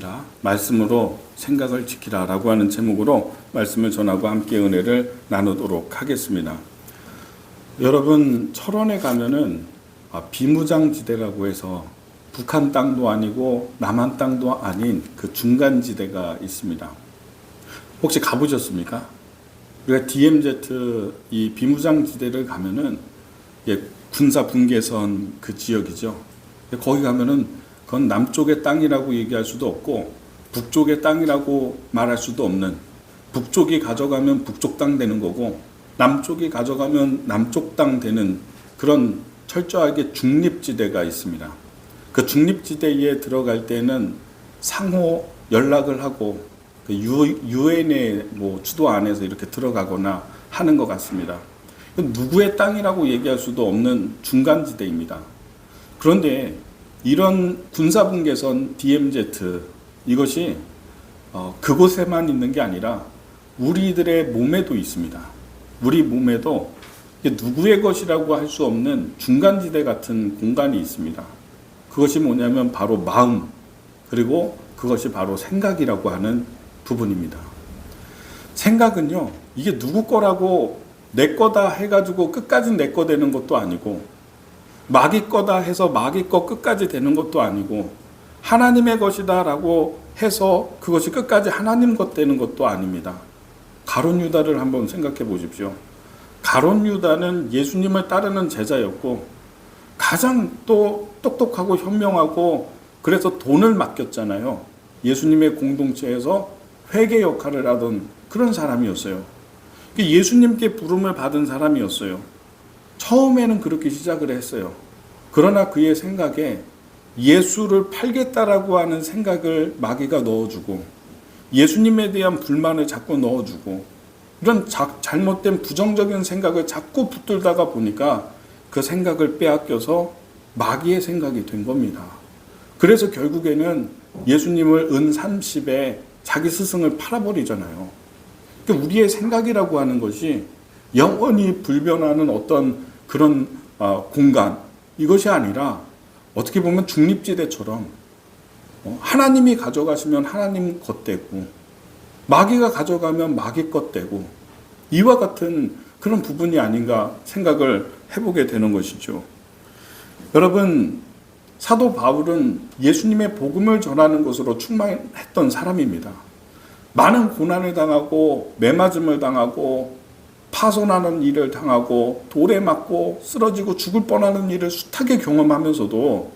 지키라, 말씀으로 생각을 지키라 라고 하는 제목으로 말씀을 전하고 함께 은혜를 나누도록 하겠습니다. 여러분, 철원에 가면은 비무장지대라고 해서 북한 땅도 아니고 남한 땅도 아닌 그 중간지대가 있습니다. 혹시 가보셨습니까? 우리가 DMZ 이 비무장지대를 가면은 군사 분계선 그 지역이죠. 거기 가면은 그건 남쪽의 땅이라고 얘기할 수도 없고 북쪽의 땅이라고 말할 수도 없는, 북쪽이 가져가면 북쪽 땅 되는 거고 남쪽이 가져가면 남쪽 땅 되는 그런 철저하게 중립지대가 있습니다. 그 중립지대에 들어갈 때는 상호 연락을 하고 그 유엔의 주도 안에서 이렇게 들어가거나 하는 것 같습니다. 누구의 땅이라고 얘기할 수도 없는 중간지대입니다. 그런데 이런 군사분계선 DMZ 이것이 그곳에만 있는 게 아니라 우리들의 몸에도 있습니다. 우리 몸에도 누구의 것이라고 할 수 없는 중간지대 같은 공간이 있습니다. 그것이 뭐냐면 바로 마음, 그리고 그것이 바로 생각이라고 하는 부분입니다. 생각은요, 이게 누구 거라고 내 거다 해가지고 끝까지 내 거 되는 것도 아니고 마귀 거다 해서 마귀 거 끝까지 되는 것도 아니고 하나님의 것이다 라고 해서 그것이 끝까지 하나님 것 되는 것도 아닙니다. 가룟 유다를 한번 생각해 보십시오. 가룟 유다는 예수님을 따르는 제자였고 가장 또 똑똑하고 현명하고 그래서 돈을 맡겼잖아요. 예수님의 공동체에서 회계 역할을 하던 그런 사람이었어요. 예수님께 부름을 받은 사람이었어요. 처음에는 그렇게 시작을 했어요. 그러나 그의 생각에 예수를 팔겠다라고 하는 생각을 마귀가 넣어주고 예수님에 대한 불만을 자꾸 넣어주고 이런 잘못된 부정적인 생각을 자꾸 붙들다가 보니까 그 생각을 빼앗겨서 마귀의 생각이 된 겁니다. 그래서 결국에는 예수님을 은 30에 자기 스승을 팔아버리잖아요. 그러니까 우리의 생각이라고 하는 것이 영원히 불변하는 어떤 그런 공간, 이것이 아니라 어떻게 보면 중립지대처럼 하나님이 가져가시면 하나님 것 되고 마귀가 가져가면 마귀 것 되고 이와 같은 그런 부분이 아닌가 생각을 해보게 되는 것이죠. 여러분, 사도 바울은 예수님의 복음을 전하는 것으로 충만했던 사람입니다. 많은 고난을 당하고 매맞음을 당하고 파손하는 일을 당하고 돌에 맞고 쓰러지고 죽을 뻔하는 일을 숱하게 경험하면서도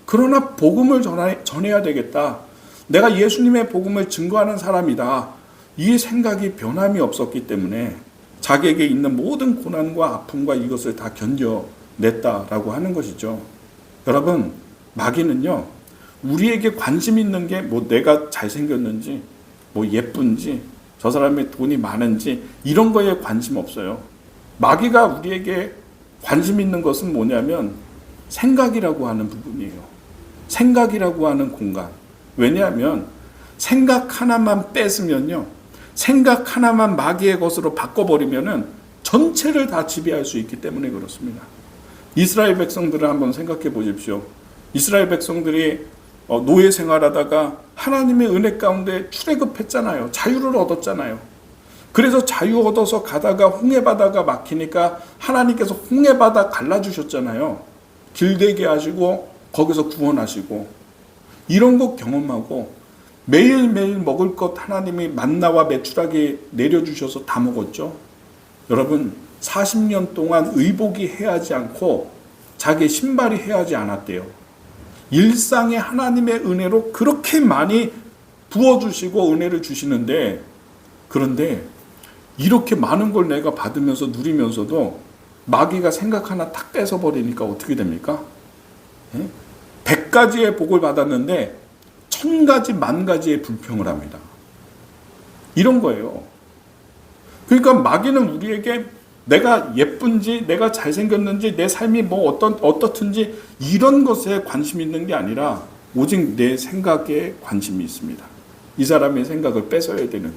그러나 복음을 전해야 되겠다. 내가 예수님의 복음을 증거하는 사람이다. 이 생각이 변함이 없었기 때문에 자기에게 있는 모든 고난과 아픔과 이것을 다 견뎌냈다라고 하는 것이죠. 여러분, 마귀는요, 우리에게 관심 있는 게 내가 잘생겼는지 예쁜지 저 사람의 돈이 많은지 이런 거에 관심 없어요. 마귀가 우리에게 관심 있는 것은 뭐냐면 생각이라고 하는 부분이에요. 생각이라고 하는 공간. 왜냐하면 생각 하나만 뺏으면요, 생각 하나만 마귀의 것으로 바꿔버리면은 전체를 다 지배할 수 있기 때문에 그렇습니다. 이스라엘 백성들을 한번 생각해 보십시오. 이스라엘 백성들이 노예 생활하다가 하나님의 은혜 가운데 출애굽했잖아요. 자유를 얻었잖아요. 그래서 자유 얻어서 가다가 홍해바다가 막히니까 하나님께서 홍해바다 갈라주셨잖아요. 길되게 하시고 거기서 구원하시고 이런 거 경험하고 매일매일 먹을 것 하나님이 만나와 메추라기 내려주셔서 다 먹었죠. 여러분, 40년 동안 의복이 해하지 않고 자기 신발이 해하지 않았대요. 일상에 하나님의 은혜로 그렇게 많이 부어주시고 은혜를 주시는데, 그런데 이렇게 많은 걸 내가 받으면서 누리면서도 마귀가 생각 하나 탁 뺏어버리니까 어떻게 됩니까? 100가지의 복을 받았는데 1000가지, 10,000가지의 불평을 합니다. 이런 거예요. 그러니까 마귀는 우리에게 내가 예쁜지, 내가 잘생겼는지, 내 삶이 어떻든지 이런 것에 관심이 있는 게 아니라 오직 내 생각에 관심이 있습니다. 이 사람의 생각을 뺏어야 되는데.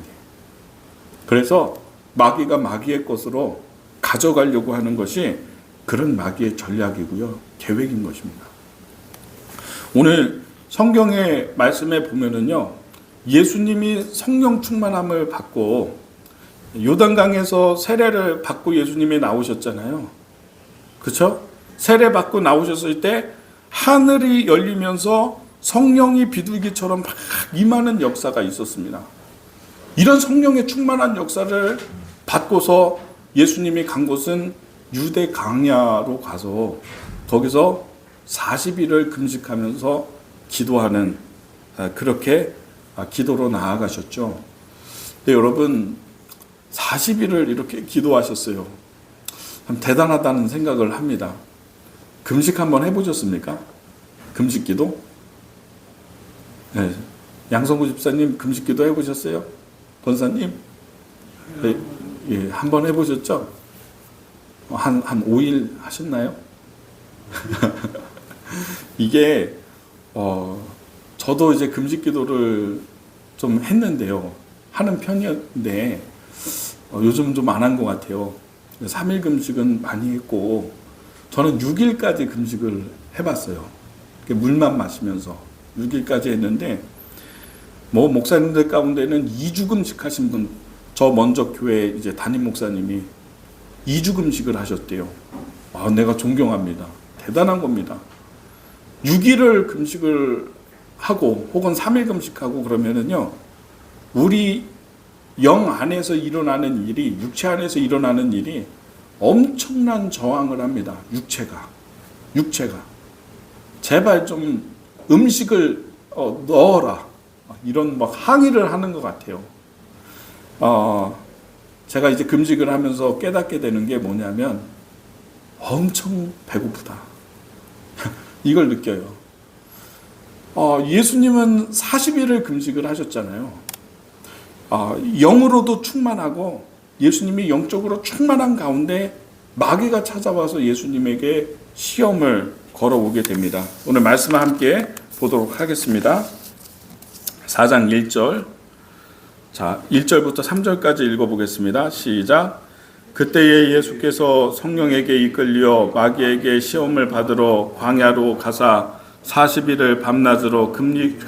그래서 마귀가 마귀의 것으로 가져가려고 하는 것이 그런 마귀의 전략이고요, 계획인 것입니다. 오늘 성경의 말씀에 보면은요, 예수님이 성령 충만함을 받고 요단강에서 세례를 받고 예수님이 나오셨잖아요. 그렇죠? 세례 받고 나오셨을 때 하늘이 열리면서 성령이 비둘기처럼 막 임하는 역사가 있었습니다. 이런 성령의 충만한 역사를 받고서 예수님이 간 곳은 유대 광야로 가서 거기서 40일을 금식하면서 기도하는, 그렇게 기도로 나아가셨죠. 근데 여러분 40일을 이렇게 기도하셨어요. 참 대단하다는 생각을 합니다. 금식 한번 해보셨습니까? 금식 기도? 네. 양성구 집사님 금식 기도 해보셨어요? 권사님? 네. 예, 한번 해보셨죠? 한 5일 하셨나요? 이게 저도 이제 금식 기도를 좀 했는데요. 하는 편이었는데 요즘은 좀 안 한 것 같아요. 3일 금식은 많이 했고 저는 6일까지 금식을 해봤어요. 물만 마시면서 6일까지 했는데 뭐 목사님들 가운데는 2주 금식하신 분, 저 먼저 교회 이제 담임 목사님이 2주 금식을 하셨대요. 내가 존경합니다. 대단한 겁니다. 6일을 금식을 하고 혹은 3일 금식하고 그러면은요, 우리 영 안에서 일어나는 일이, 육체 안에서 일어나는 일이 엄청난 저항을 합니다. 육체가 제발 좀 음식을 넣어라, 이런 막 항의를 하는 것 같아요. 제가 이제 금식을 하면서 깨닫게 되는 게 뭐냐면 엄청 배고프다. 이걸 느껴요. 예수님은 40일을 금식을 하셨잖아요. 영으로도 충만하고 예수님이 영적으로 충만한 가운데 마귀가 찾아와서 예수님에게 시험을 걸어오게 됩니다. 오늘 말씀을 함께 보도록 하겠습니다. 4장 1절. 자, 1절부터 3절까지 읽어보겠습니다. 시작. 그때에 예수께서 성령에게 이끌려 마귀에게 시험을 받으러 광야로 가사 40일을 밤낮으로 금식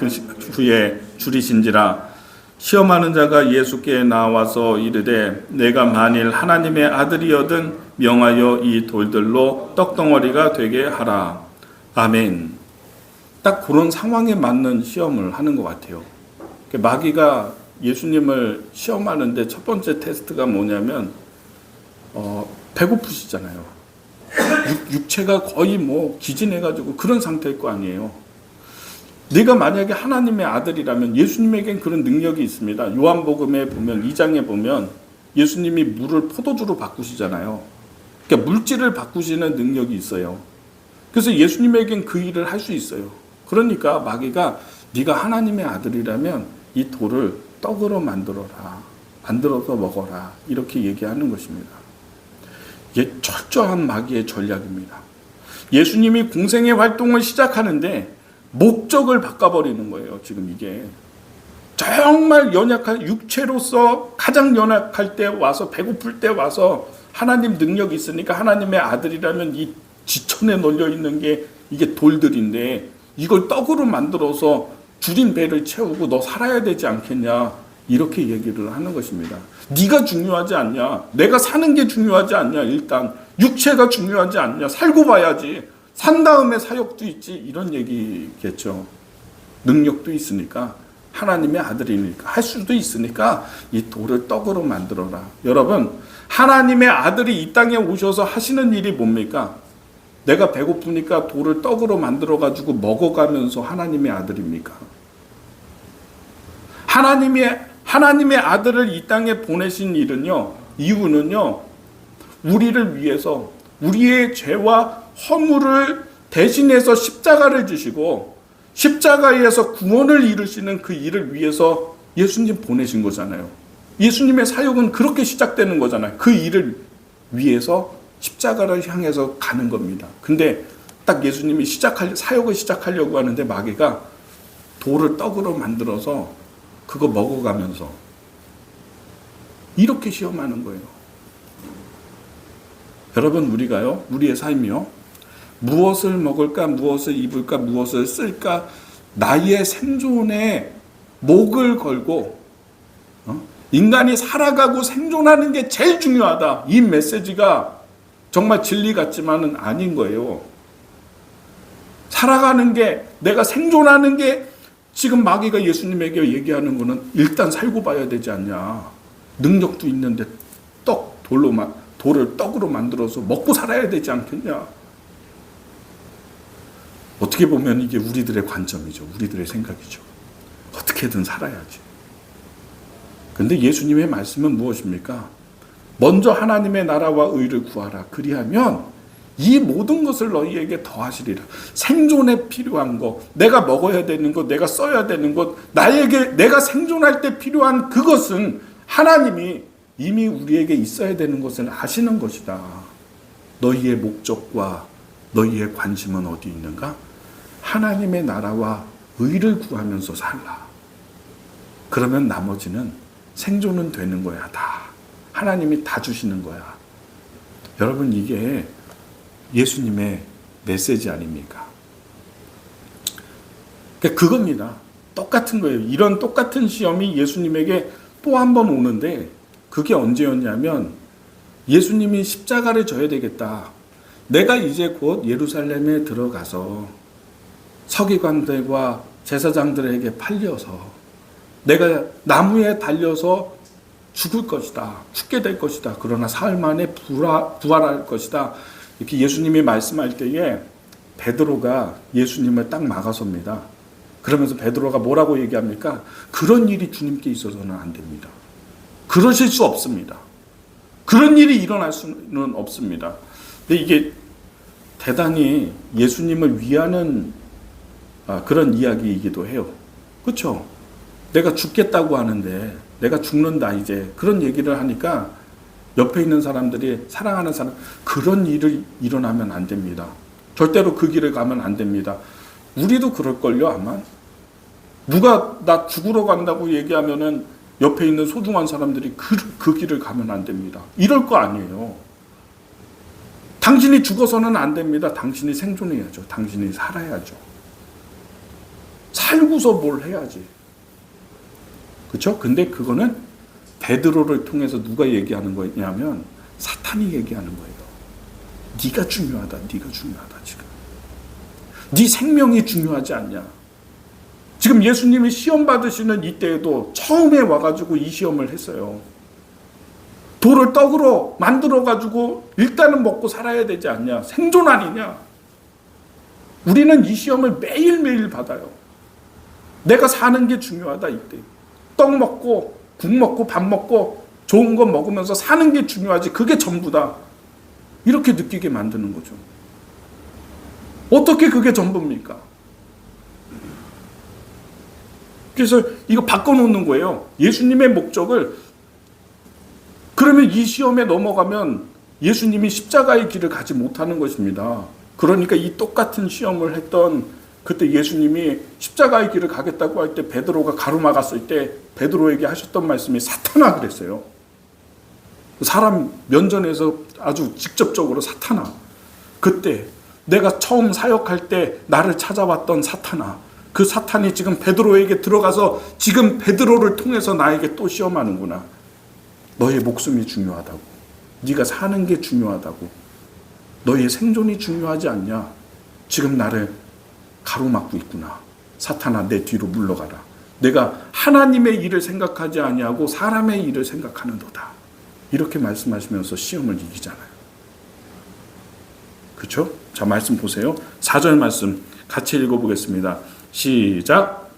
후에 줄이신지라. 시험하는 자가 예수께 나와서 이르되 내가 만일 하나님의 아들이여든 명하여 이 돌들로 떡덩어리가 되게 하라. 아멘. 딱 그런 상황에 맞는 시험을 하는 것 같아요. 마귀가 예수님을 시험하는데 첫 번째 테스트가 뭐냐면 배고프시잖아요. 육체가 거의 뭐 기진해가지고 그런 상태일 거 아니에요. 네가 만약에 하나님의 아들이라면, 예수님에겐 그런 능력이 있습니다. 요한복음에 보면 2장에 보면 예수님이 물을 포도주로 바꾸시잖아요. 그러니까 물질을 바꾸시는 능력이 있어요. 그래서 예수님에겐 그 일을 할 수 있어요. 그러니까 마귀가 네가 하나님의 아들이라면 이 돌을 떡으로 만들어서 먹어라, 이렇게 얘기하는 것입니다. 이게 철저한 마귀의 전략입니다. 예수님이 공생의 활동을 시작하는데 목적을 바꿔버리는 거예요. 지금 이게 정말 연약한, 육체로서 가장 연약할 때 와서, 배고플 때 와서 하나님 능력이 있으니까 하나님의 아들이라면 이 지천에 널려있는 게 이게 돌들인데 이걸 떡으로 만들어서 줄인 배를 채우고 너 살아야 되지 않겠냐, 이렇게 얘기를 하는 것입니다. 네가 중요하지 않냐, 내가 사는 게 중요하지 않냐, 일단 육체가 중요하지 않냐, 살고 봐야지, 산 다음에 사역도 있지, 이런 얘기겠죠. 능력도 있으니까, 하나님의 아들이니까, 할 수도 있으니까 이 돌을 떡으로 만들어라. 여러분, 하나님의 아들이 이 땅에 오셔서 하시는 일이 뭡니까? 내가 배고프니까 돌을 떡으로 만들어가지고 먹어가면서 하나님의 아들입니까? 하나님의 아들을 이 땅에 보내신 일은요, 이유는요, 우리를 위해서 우리의 죄와 허물을 대신해서 십자가를 지시고 십자가에서 구원을 이루시는 그 일을 위해서 예수님 보내신 거잖아요. 예수님의 사역은 그렇게 시작되는 거잖아요. 그 일을 위해서 십자가를 향해서 가는 겁니다. 근데 딱 예수님이 사역을 시작하려고 하는데 마귀가 돌을 떡으로 만들어서 그거 먹어가면서 이렇게 시험하는 거예요. 여러분, 우리의 삶이요, 무엇을 먹을까, 무엇을 입을까, 무엇을 쓸까, 나의 생존에 목을 걸고 인간이 살아가고 생존하는 게 제일 중요하다. 이 메시지가 정말 진리 같지만은 아닌 거예요. 살아가는 게, 내가 생존하는 게, 지금 마귀가 예수님에게 얘기하는 거는 일단 살고 봐야 되지 않냐. 능력도 있는데 돌을 떡으로 만들어서 먹고 살아야 되지 않겠냐. 어떻게 보면 이게 우리들의 관점이죠. 우리들의 생각이죠. 어떻게든 살아야지. 근데 예수님의 말씀은 무엇입니까? 먼저 하나님의 나라와 의를 구하라. 그리하면 이 모든 것을 너희에게 더하시리라. 생존에 필요한 것, 내가 먹어야 되는 것, 내가 써야 되는 것, 내가 생존할 때 필요한 그것은 하나님이 이미 우리에게 있어야 되는 것을 아시는 것이다. 너희의 목적과 너희의 관심은 어디 있는가? 하나님의 나라와 의를 구하면서 살라. 그러면 나머지는 생존은 되는 거야. 다 하나님이 다 주시는 거야. 여러분, 이게 예수님의 메시지 아닙니까? 그러니까 그겁니다. 똑같은 거예요. 이런 똑같은 시험이 예수님에게 또 한 번 오는데, 그게 언제였냐면 예수님이 십자가를 져야 되겠다. 내가 이제 곧 예루살렘에 들어가서 서기관들과 제사장들에게 팔려서 내가 나무에 달려서 죽을 것이다. 죽게 될 것이다. 그러나 사흘 만에 부활할 것이다. 이렇게 예수님이 말씀할 때에 베드로가 예수님을 딱 막아섭니다. 그러면서 베드로가 뭐라고 얘기합니까? 그런 일이 주님께 있어서는 안 됩니다. 그러실 수 없습니다. 그런 일이 일어날 수는 없습니다. 근데 이게 대단히 예수님을 위하는 그런 이야기이기도 해요. 그렇죠? 내가 죽겠다고 하는데, 내가 죽는다 이제, 그런 얘기를 하니까 옆에 있는 사람들이, 사랑하는 사람, 그런 일이 일어나면 안 됩니다. 절대로 그 길을 가면 안 됩니다. 우리도 그럴걸요, 아마. 누가 나 죽으러 간다고 얘기하면은 옆에 있는 소중한 사람들이 그 길을 가면 안 됩니다. 이럴 거 아니에요. 당신이 죽어서는 안 됩니다. 당신이 생존해야죠. 당신이 살아야죠. 살고서 뭘 해야지. 그렇죠? 근데 그거는 베드로를 통해서 누가 얘기하는 거냐면 사탄이 얘기하는 거예요. 네가 중요하다. 네가 중요하다. 지금 네 생명이 중요하지 않냐. 지금 예수님이 시험 받으시는 이때에도 처음에 와가지고 이 시험을 했어요. 돌을 떡으로 만들어가지고 일단은 먹고 살아야 되지 않냐. 생존 아니냐. 우리는 이 시험을 매일매일 받아요. 내가 사는 게 중요하다 이때. 떡 먹고 국 먹고 밥 먹고 좋은 거 먹으면서 사는 게 중요하지. 그게 전부다. 이렇게 느끼게 만드는 거죠. 어떻게 그게 전부입니까? 그래서 이거 바꿔놓는 거예요. 예수님의 목적을. 그러면 이 시험에 넘어가면 예수님이 십자가의 길을 가지 못하는 것입니다. 그러니까 이 똑같은 시험을 했던 그때 예수님이 십자가의 길을 가겠다고 할 때 베드로가 가로막았을 때 베드로에게 하셨던 말씀이 사탄아 그랬어요. 사람 면전에서 아주 직접적으로 사탄아. 그때 내가 처음 사역할 때 나를 찾아왔던 사탄아. 그 사탄이 지금 베드로에게 들어가서 지금 베드로를 통해서 나에게 또 시험하는구나. 너의 목숨이 중요하다고. 네가 사는 게 중요하다고. 너의 생존이 중요하지 않냐. 지금 나를 가로막고 있구나. 사탄아 내 뒤로 물러가라. 내가 하나님의 일을 생각하지 아니하고 사람의 일을 생각하는도다. 이렇게 말씀하시면서 시험을 이기잖아요. 그렇죠? 자, 말씀 보세요. 4절 말씀 같이 읽어보겠습니다. 시작.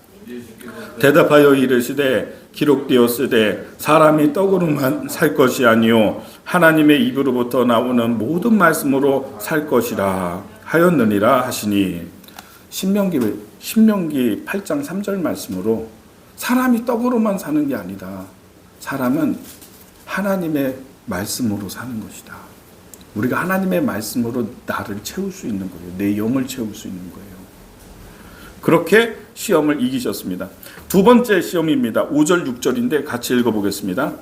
대답하여 이르시되 기록되었으되 사람이 떡으로만 살 것이 아니요 하나님의 입으로부터 나오는 모든 말씀으로 살 것이라 하였느니라 하시니. 신명기 8장 3절 말씀으로 사람이 떡으로만 사는 게 아니다. 사람은 하나님의 말씀으로 사는 것이다. 우리가 하나님의 말씀으로 나를 채울 수 있는 거예요. 내 영을 채울 수 있는 거예요. 그렇게 시험을 이기셨습니다. 두 번째 시험입니다. 5절 6절인데 같이 읽어보겠습니다.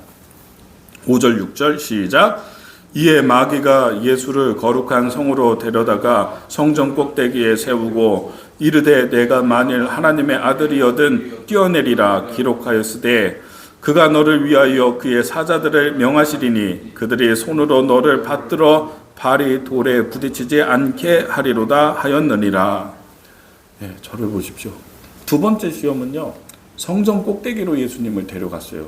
5절 6절 시작. 이에 마귀가 예수를 거룩한 성으로 데려다가 성전 꼭대기에 세우고 이르되 내가 만일 하나님의 아들이여든 뛰어내리라 기록하였으되 그가 너를 위하여 그의 사자들을 명하시리니 그들이 손으로 너를 받들어 발이 돌에 부딪히지 않게 하리로다 하였느니라. 예, 저를 보십시오. 두 번째 시험은요, 성전 꼭대기로 예수님을 데려갔어요.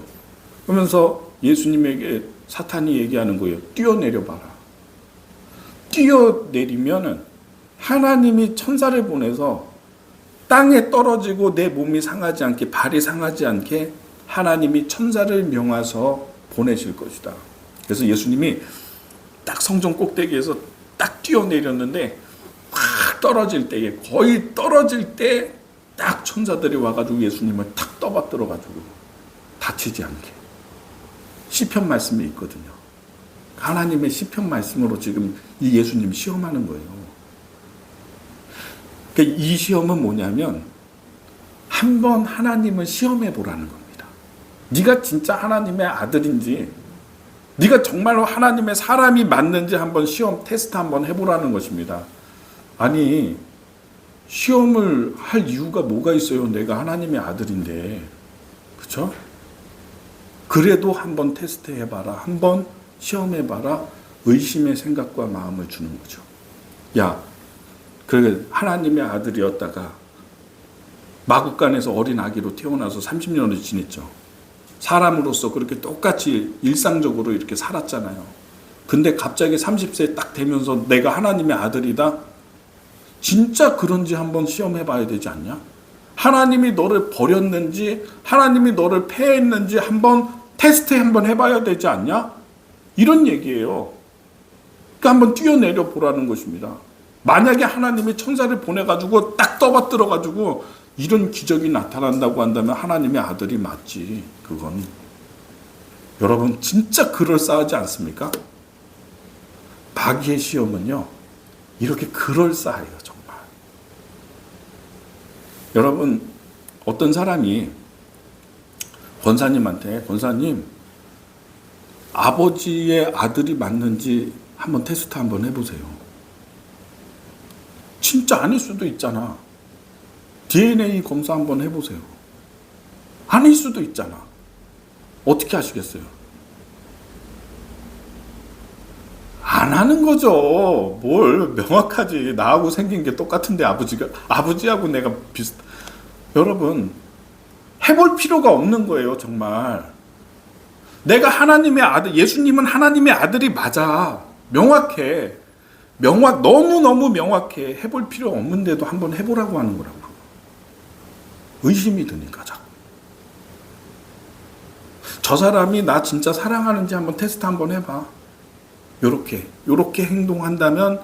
그러면서 예수님에게 사탄이 얘기하는 거예요. 뛰어내려 봐라. 뛰어내리면은 하나님이 천사를 보내서 땅에 떨어지고 내 몸이 상하지 않게, 발이 상하지 않게 하나님이 천사를 명하서 보내실 것이다. 그래서 예수님이 딱 성전 꼭대기에서 딱 뛰어내렸는데 막 떨어질 때에, 거의 떨어질 때 딱 천사들이 와가지고 예수님을 탁 떠받들어가지고 다치지 않게. 시편 말씀이 있거든요. 하나님의 시편 말씀으로 지금 이 예수님 시험하는 거예요. 그러니까 이 시험은 뭐냐면 한번 하나님을 시험해 보라는 겁니다. 네가 진짜 하나님의 아들인지, 네가 정말로 하나님의 사람이 맞는지 한번 시험 테스트 한번 해보라는 것입니다. 아니, 시험을 할 이유가 뭐가 있어요? 내가 하나님의 아들인데. 그렇죠? 그래도 한번 테스트 해봐라. 한번 시험해봐라. 의심의 생각과 마음을 주는 거죠. 야, 그래 하나님의 아들이었다가 마국간에서 어린 아기로 태어나서 30년을 지냈죠. 사람으로서 그렇게 똑같이 일상적으로 이렇게 살았잖아요. 근데 갑자기 30세 딱 되면서 내가 하나님의 아들이다? 진짜 그런지 한번 시험해 봐야 되지 않냐? 하나님이 너를 버렸는지, 하나님이 너를 폐했는지 한번 테스트 한번 해봐야 되지 않냐? 이런 얘기예요. 그러니까 한번 뛰어내려 보라는 것입니다. 만약에 하나님이 천사를 보내가지고 딱 떠받들어가지고 이런 기적이 나타난다고 한다면 하나님의 아들이 맞지. 그건 여러분 진짜 그럴싸하지 않습니까? 마귀의 시험은요 이렇게 그럴싸해요. 정말. 여러분 어떤 사람이 권사님한테, 권사님 아버지의 아들이 맞는지 한번 테스트 한번 해보세요. 진짜 아닐 수도 있잖아. DNA 검사 한번 해보세요. 아닐 수도 있잖아. 어떻게 하시겠어요? 안 하는 거죠. 뭘 명확하지. 나하고 생긴 게 똑같은데 아버지하고 내가 여러분 해볼 필요가 없는 거예요. 정말. 내가 하나님의 아들, 예수님은 하나님의 아들이 맞아. 명확해. 너무너무 명확해. 해볼 필요 없는데도 한번 해보라고 하는 거라고. 의심이 드니까 자꾸. 저 사람이 나 진짜 사랑하는지 한번 테스트 한번 해봐. 요렇게 행동한다면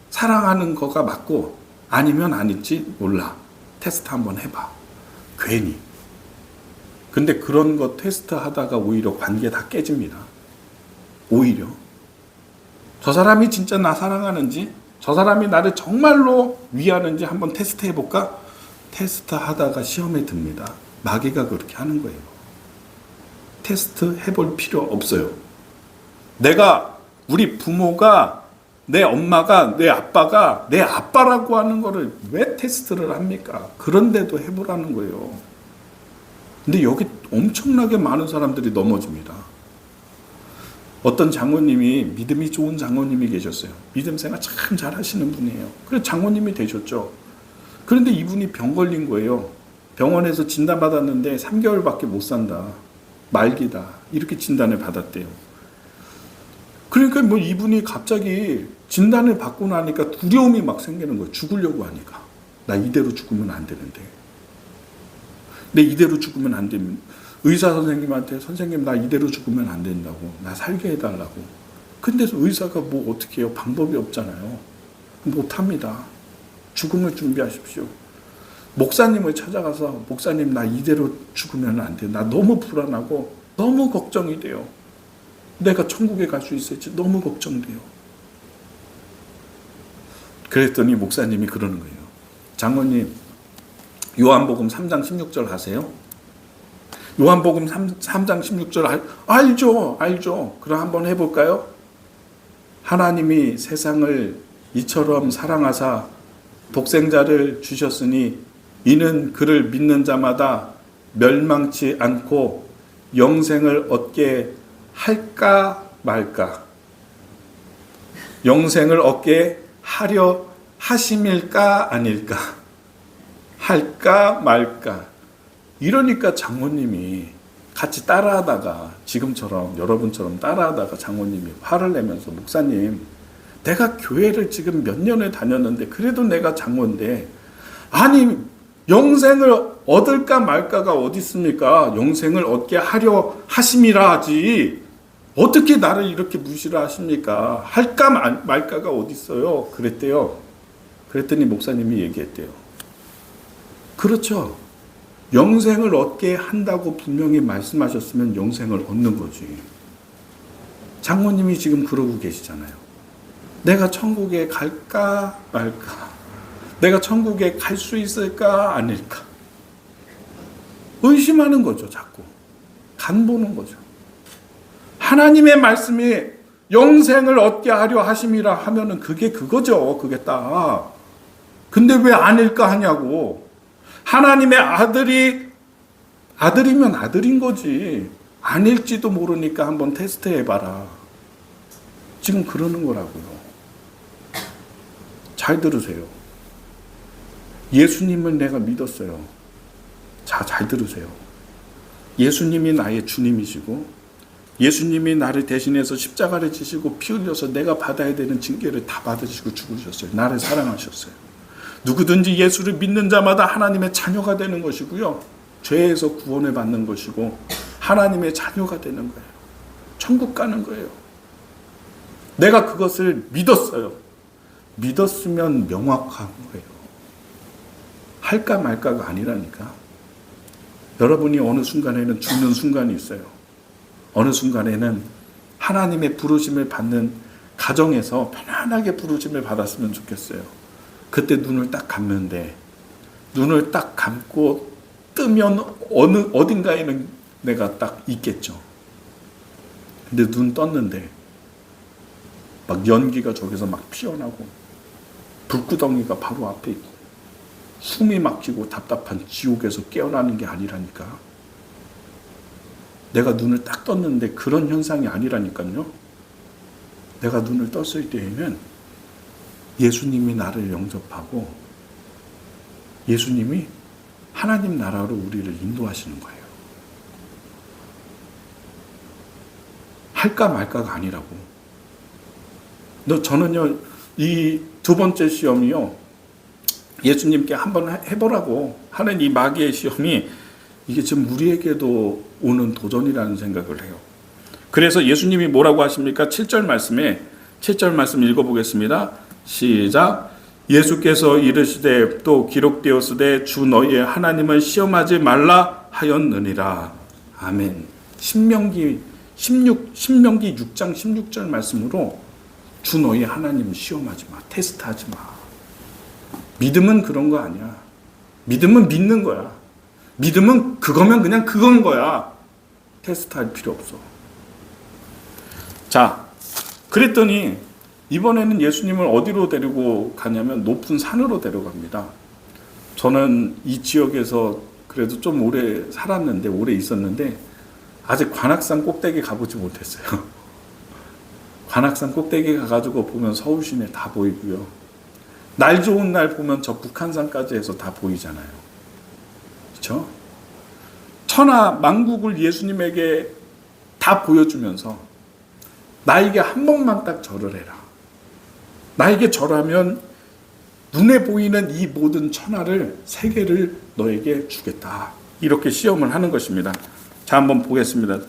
사랑하는 거가 맞고 아니면 아닐지 몰라. 테스트 한번 해봐. 괜히. 근데 그런 거 테스트 하다가 오히려 관계 다 깨집니다. 오히려. 저 사람이 진짜 나 사랑하는지, 저 사람이 나를 정말로 위하는지 한번 테스트 해볼까? 테스트 하다가 시험에 듭니다. 마귀가 그렇게 하는 거예요. 테스트 해볼 필요 없어요. 우리 부모가, 내 엄마가, 내 아빠가 내 아빠라고 하는 거를 왜 테스트를 합니까? 그런데도 해보라는 거예요. 근데 여기 엄청나게 많은 사람들이 넘어집니다. 어떤 장로님이, 믿음이 좋은 장로님이 계셨어요. 믿음 생활 참 잘하시는 분이에요. 그래서 장로님이 되셨죠. 그런데 이분이 병 걸린 거예요. 병원에서 진단받았는데 3개월밖에 못 산다. 말기다. 이렇게 진단을 받았대요. 그러니까 뭐 이분이 갑자기 진단을 받고 나니까 두려움이 막 생기는 거예요. 죽으려고 하니까. 나 이대로 죽으면 안 되는데. 내 이대로 죽으면 안 되면 의사 선생님한테 선생님 나 이대로 죽으면 안 된다고. 나 살게 해달라고. 근데 의사가 뭐 어떻게 해요? 방법이 없잖아요. 못합니다. 죽음을 준비하십시오. 목사님을 찾아가서 목사님 나 이대로 죽으면 안 돼. 나 너무 불안하고 너무 걱정이 돼요. 내가 천국에 갈 수 있을지 너무 걱정돼요. 그랬더니 목사님이 그러는 거예요. 장로님 요한복음 3장 16절 아세요? 요한복음 3장 16절 알죠. 그럼 한번 해볼까요? 하나님이 세상을 이처럼 사랑하사 독생자를 주셨으니 이는 그를 믿는 자마다 멸망치 않고 영생을 얻게 할까 말까. 영생을 얻게 하려 하심일까 아닐까. 할까 말까. 이러니까 장로님이 같이 따라하다가 지금처럼 여러분처럼 따라하다가 장로님이 화를 내면서 목사님, 내가 교회를 지금 몇 년을 다녔는데 그래도 내가 장로인데 아니 영생을 얻을까 말까가 어디 있습니까? 영생을 얻게 하려 하심이라 하지 어떻게 나를 이렇게 무시를 하십니까? 할까 말까가 어디 있어요? 그랬대요. 그랬더니 목사님이 얘기했대요. 그렇죠. 영생을 얻게 한다고 분명히 말씀하셨으면 영생을 얻는 거지. 장모님이 지금 그러고 계시잖아요. 내가 천국에 갈까 말까. 내가 천국에 갈 수 있을까 아닐까. 의심하는 거죠. 자꾸. 간 보는 거죠. 하나님의 말씀이 영생을 얻게 하려 하심이라 하면은 그게 그거죠. 그게 딱. 근데 왜 아닐까 하냐고. 하나님의 아들이면 아들인 거지. 아닐지도 모르니까 한번 테스트 해봐라. 지금 그러는 거라고요. 잘 들으세요. 예수님을 내가 믿었어요. 자, 잘 들으세요. 예수님이 나의 주님이시고 예수님이 나를 대신해서 십자가를 지시고 피 흘려서 내가 받아야 되는 징계를 다 받으시고 죽으셨어요. 나를 사랑하셨어요. 누구든지 예수를 믿는 자마다 하나님의 자녀가 되는 것이고요. 죄에서 구원을 받는 것이고 하나님의 자녀가 되는 거예요. 천국 가는 거예요. 내가 그것을 믿었어요. 믿었으면 명확한 거예요. 할까 말까가 아니라니까. 여러분이 어느 순간에는 죽는 순간이 있어요. 어느 순간에는 하나님의 부르심을 받는 가정에서 편안하게 부르심을 받았으면 좋겠어요. 그때 눈을 딱 감면 돼. 눈을 딱 감고 뜨면 어딘가에는 내가 딱 있겠죠. 근데 눈 떴는데 막 연기가 저기서 막 피어나고 불구덩이가 바로 앞에 있고 숨이 막히고 답답한 지옥에서 깨어나는 게 아니라니까. 내가 눈을 딱 떴는데 그런 현상이 아니라니까요. 내가 눈을 떴을 때에는 예수님이 나를 영접하고 예수님이 하나님 나라로 우리를 인도하시는 거예요. 할까 말까가 아니라고. 저는요, 이 두 번째 시험이요, 예수님께 한번 해보라고 하는 이 마귀의 시험이 이게 지금 우리에게도 오는 도전이라는 생각을 해요. 그래서 예수님이 뭐라고 하십니까? 7절 말씀 읽어보겠습니다. 시작. 예수께서 이르시되 또 기록되었으되 주 너희의 하나님을 시험하지 말라 하였느니라. 아멘. 신명기 6장 16절 말씀으로 주 너희의 하나님을 시험하지 마. 테스트하지 마. 믿음은 그런 거 아니야. 믿음은 믿는 거야. 믿음은 그거면 그냥 그건 거야. 테스트할 필요 없어. 자, 그랬더니 이번에는 예수님을 어디로 데리고 가냐면 높은 산으로 데려갑니다. 저는 이 지역에서 그래도 좀 오래 살았는데, 오래 있었는데 아직 관악산 꼭대기 가보지 못했어요. 관악산 꼭대기 가가지고 보면 서울 시내 다 보이고요. 날 좋은 날 보면 저 북한산까지 해서 다 보이잖아요. 그렇죠? 천하 만국을 예수님에게 다 보여주면서 나에게 한 번만 딱 절을 해라. 나에게 절하면 눈에 보이는 이 모든 천하를 세계를 너에게 주겠다. 이렇게 시험을 하는 것입니다. 자, 한번 보겠습니다.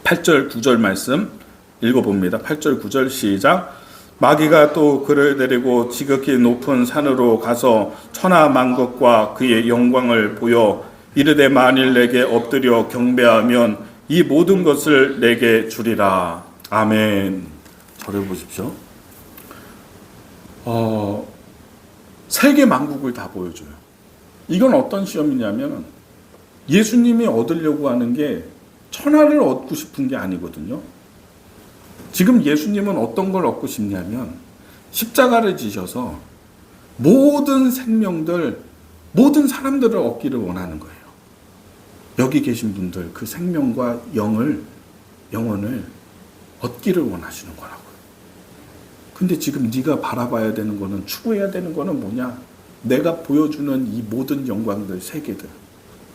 8절 9절 말씀 읽어봅니다. 8절 9절 시작. 마귀가 또 그를 데리고 지극히 높은 산으로 가서 천하 만국과 그의 영광을 보여 이르되 만일 내게 엎드려 경배하면 이 모든 것을 내게 주리라. 아멘. 저를 보십시오. 세계 만국을 다 보여줘요. 이건 어떤 시험이냐면 예수님이 얻으려고 하는 게 천하를 얻고 싶은 게 아니거든요. 지금 예수님은 어떤 걸 얻고 싶냐면 십자가를 지셔서 모든 생명들, 모든 사람들을 얻기를 원하는 거예요. 여기 계신 분들 그 생명과 영혼을 얻기를 원하시는 거라고요. 근데 지금 네가 바라봐야 되는 거는, 추구해야 되는 거는 뭐냐? 내가 보여주는 이 모든 영광들, 세계들,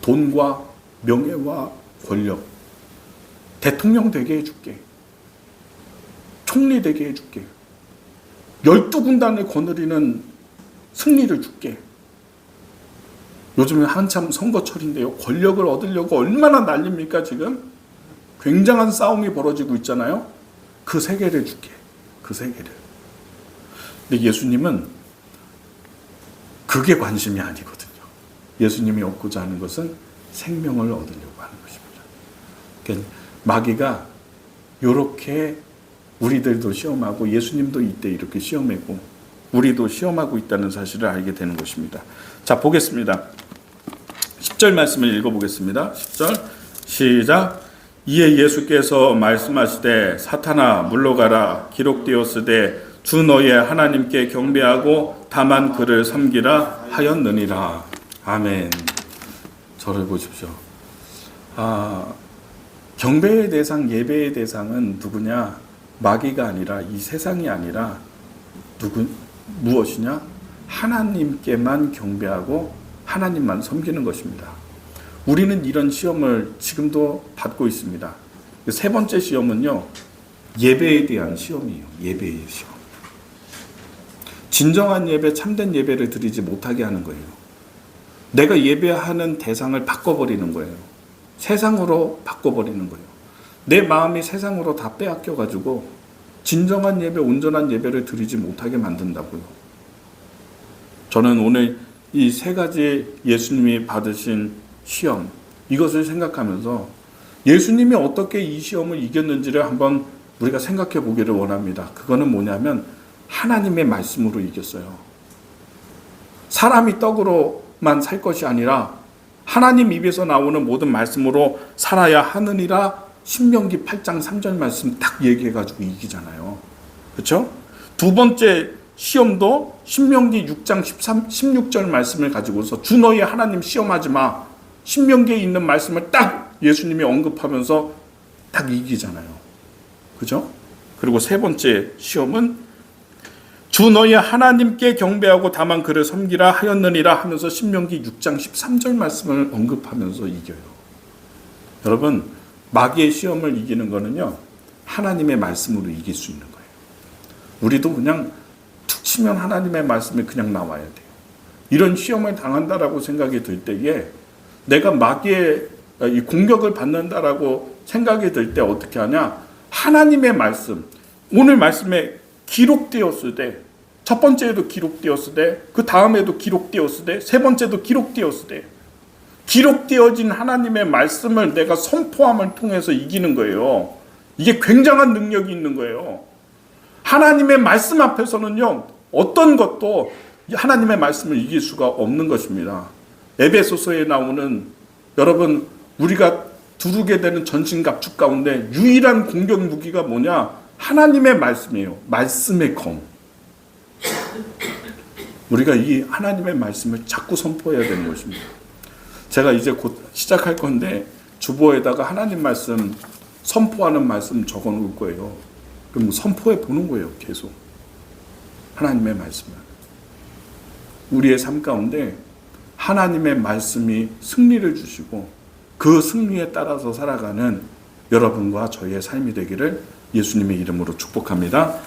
돈과 명예와 권력, 대통령 되게 해줄게, 총리 되게 해줄게, 12군단을 거느리는 승리를 줄게. 요즘에 한참 선거철인데요, 권력을 얻으려고 얼마나 난립니까? 지금 굉장한 싸움이 벌어지고 있잖아요. 그 세계를 줄게, 그 세계를. 근데 예수님은 그게 관심이 아니거든요. 예수님이 얻고자 하는 것은 생명을 얻으려고 하는 것입니다. 그러니까 마귀가 이렇게 우리들도 시험하고, 예수님도 이때 이렇게 시험하고, 우리도 시험하고 있다는 사실을 알게 되는 것입니다. 자, 보겠습니다. 10절 말씀을 읽어보겠습니다. 10절 시작. 이에 예수께서 말씀하시되 사탄아 물러가라, 기록되었으되 주 너의 하나님께 경배하고 다만 그를 섬기라 하였느니라. 아멘. 저를 보십시오. 경배의 대상, 예배의 대상은 누구냐? 마귀가 아니라, 이 세상이 아니라 무엇이냐? 하나님께만 경배하고 하나님만 섬기는 것입니다. 우리는 이런 시험을 지금도 받고 있습니다. 세 번째 시험은요, 예배에 대한 시험이에요. 예배의 시험. 진정한 예배, 참된 예배를 드리지 못하게 하는 거예요. 내가 예배하는 대상을 바꿔버리는 거예요. 세상으로 바꿔버리는 거예요. 내 마음이 세상으로 다 빼앗겨가지고 진정한 예배, 온전한 예배를 드리지 못하게 만든다고요. 저는 오늘 이 세 가지 예수님이 받으신 시험, 이것을 생각하면서 예수님이 어떻게 이 시험을 이겼는지를 한번 우리가 생각해 보기를 원합니다. 그거는 뭐냐면 하나님의 말씀으로 이겼어요. 사람이 떡으로만 살 것이 아니라 하나님 입에서 나오는 모든 말씀으로 살아야 하느니라. 신명기 8장 3절 말씀 딱 얘기해가지고 이기잖아요. 그렇죠? 두 번째 시험도 신명기 6장 16절 말씀을 가지고서 주 너희 하나님 시험하지 마. 신명기에 있는 말씀을 딱 예수님이 언급하면서 딱 이기잖아요. 그죠? 그리고 세 번째 시험은 주 너희 하나님께 경배하고 다만 그를 섬기라 하였느니라 하면서 신명기 6장 13절 말씀을 언급하면서 이겨요. 여러분, 마귀의 시험을 이기는 거는요, 하나님의 말씀으로 이길 수 있는 거예요. 우리도 그냥 툭 치면 하나님의 말씀이 그냥 나와야 돼요. 이런 시험을 당한다라고 생각이 들 때에 내가 마귀의 이 공격을 받는다라고 생각이 들 때 어떻게 하냐? 하나님의 말씀, 오늘 말씀에 기록되었을 때, 첫 번째에도 기록되었을 때, 그 다음에도 기록되었을 때, 세 번째도 기록되었을 때, 기록되어진 하나님의 말씀을 내가 선포함을 통해서 이기는 거예요. 이게 굉장한 능력이 있는 거예요. 하나님의 말씀 앞에서는요, 어떤 것도 하나님의 말씀을 이길 수가 없는 것입니다. 에베소서에 나오는, 여러분, 우리가 두르게 되는 전신갑축 가운데 유일한 공격 무기가 뭐냐? 하나님의 말씀이에요. 말씀의 검. 우리가 이 하나님의 말씀을 자꾸 선포해야 되는 것입니다. 제가 이제 곧 시작할 건데 주보에다가 하나님 말씀, 선포하는 말씀 적어 놓을 거예요. 그럼 선포해 보는 거예요. 계속 하나님의 말씀을. 우리의 삶 가운데 하나님의 말씀이 승리를 주시고 그 승리에 따라서 살아가는 여러분과 저희의 삶이 되기를 예수님의 이름으로 축복합니다.